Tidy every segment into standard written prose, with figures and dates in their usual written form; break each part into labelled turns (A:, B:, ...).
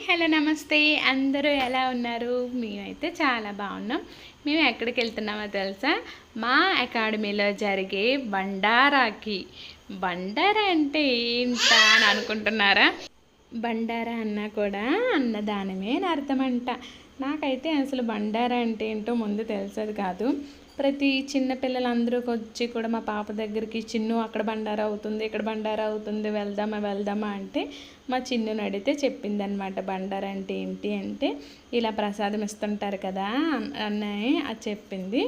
A: Hello నమస్తే అందరూ ఎలా ఉన్నారు? మేమైతే చాలా బాగున్నాం. మేము ఎక్కడికి వెళ్తున్నామో తెలుసా? మా అకాడమీలో జరిగే బండారాకి. బండారా అంటే ఏంటా అని అనుకుంటున్నారా? బండారా అన్నా కూడా అన్నదానమే అని అర్థమంట. నాకైతే అసలు బండారా అంటే ఏంటో ముందు తెలిసేది కాదు. ప్రతి చిన్న పిల్లలందరూకి వచ్చి కూడా మా పాప దగ్గరికి చిన్ను అక్కడ బండారా అవుతుంది, ఇక్కడ బండారా అవుతుంది, వెళ్దామా అంటే మా చిన్నుని అడిగితే చెప్పిందనమాట. బండారా అంటే ఏంటి అంటే ఇలా ప్రసాదం ఇస్తుంటారు కదా అన్నయ్య అది చెప్పింది.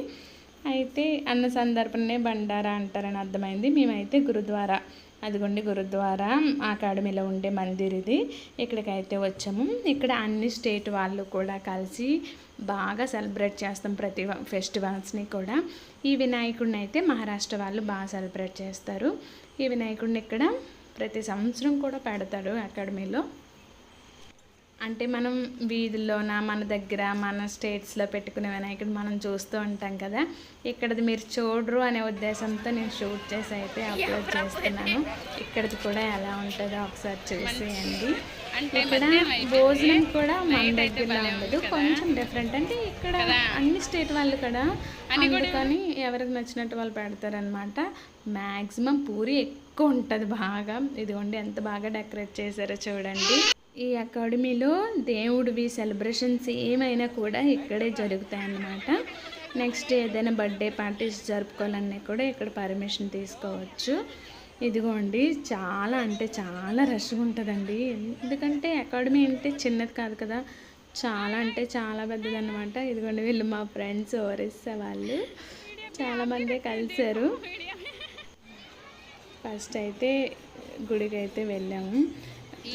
A: అయితే అన్న సందర్భనే బండారా అంటారని అర్థమైంది. మేమైతే గురుద్వారా, అదిగోండి గురుద్వారా అకాడమీలో ఉండే మందిర్ ఇది. ఇక్కడికైతే వచ్చాము. ఇక్కడ అన్ని స్టేట్ వాళ్ళు కూడా కలిసి బాగా సెలబ్రేట్ చేస్తాం ప్రతి ఫెస్టివల్స్ని కూడా. ఈ వినాయకుడిని అయితే మహారాష్ట్ర వాళ్ళు బాగా సెలబ్రేట్ చేస్తారు. ఈ వినాయకుడిని ఇక్కడ ప్రతి సంవత్సరం కూడా పెడతాడు అకాడమీలో. అంటే మనం వీధుల్లోన మన దగ్గర మన స్టేట్స్లో పెట్టుకునే వినాయకుడు మనం చూస్తూ ఉంటాం కదా, ఇక్కడది మీరు చూడరు అనే ఉద్దేశంతో నేను షూట్ చేసి అయితే అప్లోడ్ చేస్తున్నాను. ఇక్కడది కూడా ఎలా ఉంటుందో ఒకసారి చూసేయండి. ఇక్కడ భోజనం కూడా మన దగ్గరలో ఉండదు, కొంచెం డిఫరెంట్. అంటే ఇక్కడ అన్ని స్టేట్ వాళ్ళు కూడా అందుకని ఎవరికి నచ్చినట్టు వాళ్ళు పెడతారనమాట. మ్యాక్సిమం పూరి ఎక్కువ ఉంటుంది బాగా. ఇదిగోండి ఎంత బాగా డెకరేట్ చేశారో చూడండి. ఈ అకాడమీలో దేవుడివి సెలబ్రేషన్స్ ఏమైనా కూడా ఇక్కడే జరుగుతాయి అన్నమాట. నెక్స్ట్ ఏదైనా బర్త్డే పార్టీస్ జరుపుకోవాలన్నా కూడా ఇక్కడ పర్మిషన్ తీసుకోవచ్చు. ఇదిగోండి చాలా అంటే చాలా రష్గా ఉంటుందండి. ఎందుకంటే అకాడమీ అంటే చిన్నది కాదు కదా, చాలా అంటే చాలా పెద్దది అన్నమాట. ఇదిగోండి వీళ్ళు మా ఫ్రెండ్స్ ఒరిస్సా వాళ్ళు చాలామందే కలిశారు. ఫస్ట్ అయితే గుడికి అయితే వెళ్ళాము.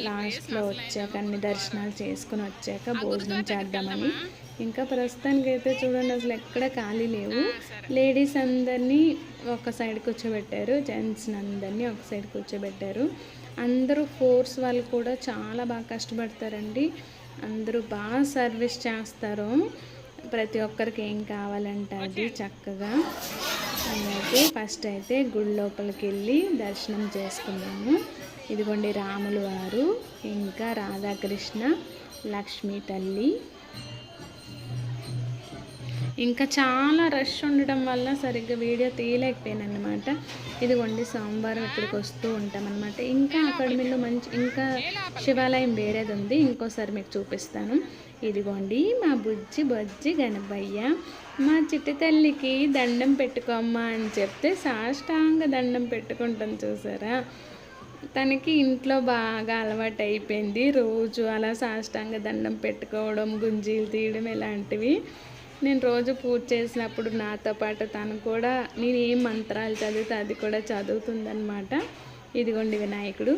A: లాస్ట్లో వచ్చాక అన్ని దర్శనాలు చేసుకుని వచ్చాక భోజనం చేద్దామని. ఇంకా ప్రస్తుతానికి అయితే చూడండి అసలు ఎక్కడ ఖాళీ లేవు. లేడీస్ అందరినీ ఒక సైడ్ కూర్చోబెట్టారు, జెంట్స్ని అందరినీ ఒక సైడ్ కూర్చోబెట్టారు. అందరూ ఫోర్స్ వాళ్ళు కూడా చాలా బాగా కష్టపడతారండి. అందరూ బాగా సర్వీస్ చేస్తారు. ప్రతి ఒక్కరికి ఏం కావాలంటే అది చక్కగా. అయితే ఫస్ట్ అయితే గుడి లోపలికి వెళ్ళి దర్శనం చేసుకున్నాము. ఇదిగోండి రాములు వారు, ఇంకా రాధాకృష్ణ, లక్ష్మీ తల్లి. ఇంకా చాలా రష్ ఉండడం వల్ల సరిగ్గా వీడియో తీయలేకపోయాను అన్నమాట. ఇదిగోండి సోమవారం ఇక్కడికి వస్తూ ఉంటామన్నమాట. ఇంకా అకాడమీలో ఇంకా శివాలయం వేరేది ఉంది, ఇంకోసారి మీకు చూపిస్తాను. ఇదిగోండి మా బొజ్జి గణపయ్య. మా చిట్టి తల్లికి దండం పెట్టుకోమ్మా అని చెప్తే సాష్టాంగ దండం పెట్టుకుంటాం చూసారా. తనకి ఇంట్లో బాగా అలవాటు అయిపోయింది, రోజు అలా సాష్టాంగ దండం పెట్టుకోవడం, గుంజీలు తీయడం ఇలాంటివి. నేను రోజు పూజ చేసినప్పుడు నాతో పాటు తను కూడా నేను ఏం మంత్రాలు చదివితే అది కూడా చదువుతుందన్నమాట. ఇదిగోండి వినాయకుడు.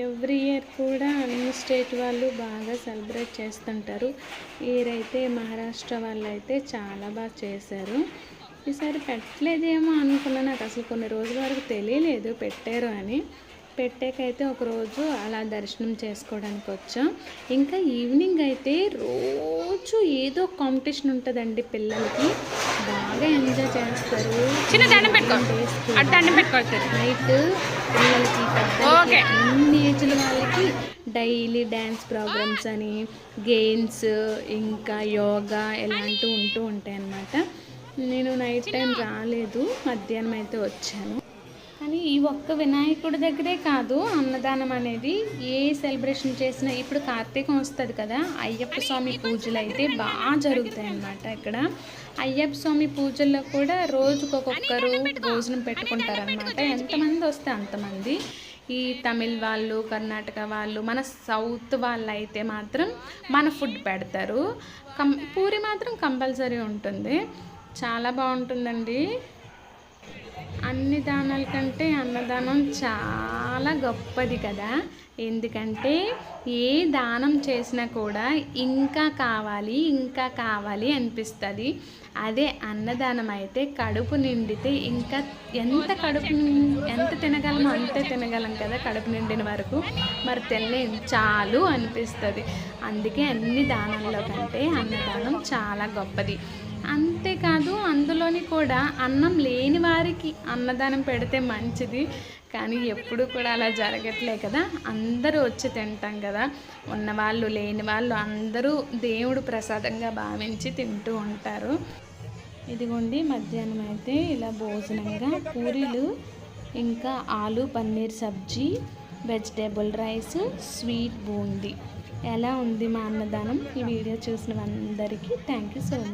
A: ఎవ్రీ ఇయర్ కూడా అన్ని స్టేట్ వాళ్ళు బాగా సెలబ్రేట్ చేస్తుంటారు. ఇయర్ అయితే మహారాష్ట్ర వాళ్ళు అయితే చాలా బాగా చేశారు. ఈసారి పెట్టలేదేమో అనుకున్నా, నాకు అసలు కొన్ని రోజుల వరకు తెలియలేదు పెట్టారు అని. పెట్టాకైతే ఒకరోజు అలా దర్శనం చేసుకోవడానికి వచ్చాం. ఇంకా ఈవినింగ్ అయితే రోజు ఏదో కాంపిటీషన్ ఉంటుందండి, పిల్లలకి బాగా ఎంజాయ్ చేస్తారు. నైట్ పిల్లలకి అన్ని ఏజ్ల వాళ్ళకి డైలీ డ్యాన్స్ ప్రోగ్రామ్స్ అని, గేమ్స్, ఇంకా యోగా ఇలాంటివి ఉంటూ ఉంటాయి అన్నమాట. నేను నైట్ టైం రాలేదు, మధ్యాహ్నం అయితే వచ్చాను. కానీ ఈ ఒక్క వినాయకుడి దగ్గరే కాదు అన్నదానం అనేది, ఏ సెలబ్రేషన్ చేసినా. ఇప్పుడు కార్తీకం వస్తుంది కదా, అయ్యప్ప స్వామి పూజలు అయితే బాగా జరుగుతాయి అన్నమాట. ఇక్కడ అయ్యప్ప స్వామి పూజల్లో కూడా రోజుకొకరు భోజనం పెట్టుకుంటారనమాట. ఎంతమంది వస్తే అంతమంది. ఈ తమిళ్ వాళ్ళు, కర్ణాటక వాళ్ళు, మన సౌత్ వాళ్ళు అయితే మాత్రం మన ఫుడ్ పెడతారు. పూరి మాత్రం కంపల్సరీ ఉంటుంది. చాలా బాగుంటుందండి. అన్ని దానాల కంటే అన్నదానం చాలా గొప్పది కదా. ఎందుకంటే ఏ దానం చేసినా కూడా ఇంకా కావాలి అనిపిస్తుంది. అదే అన్నదానం అయితే కడుపు నిండితే ఇంకా ఎంత తినగలమో అంతే తినగలం కదా, కడుపు నిండిన వరకు. మరి చాలు అనిపిస్తుంది. అందుకే అన్ని దానాల్లో కంటే అన్నదానం చాలా గొప్పది. అంతేకాదు అందులోని కూడా అన్నం లేని వారికి అన్నదానం పెడితే మంచిది. కానీ ఎప్పుడు కూడా అలా జరగట్లే కదా, అందరూ వచ్చి తింటాం కదా, ఉన్నవాళ్ళు లేని వాళ్ళు అందరూ దేవుడు ప్రసాదంగా భావించి తింటూ ఉంటారు. ఇదిగోండి మధ్యాహ్నం అయితే ఇలా భోజనంగా పూరీలు, ఇంకా ఆలు పన్నీర్ సబ్జీ, వెజిటేబుల్ రైస్, స్వీట్ బూందీ. ఎలా ఉంది మా అన్నదానం? ఈ వీడియో చూసిన అందరికీ థ్యాంక్ యూ సో మచ్.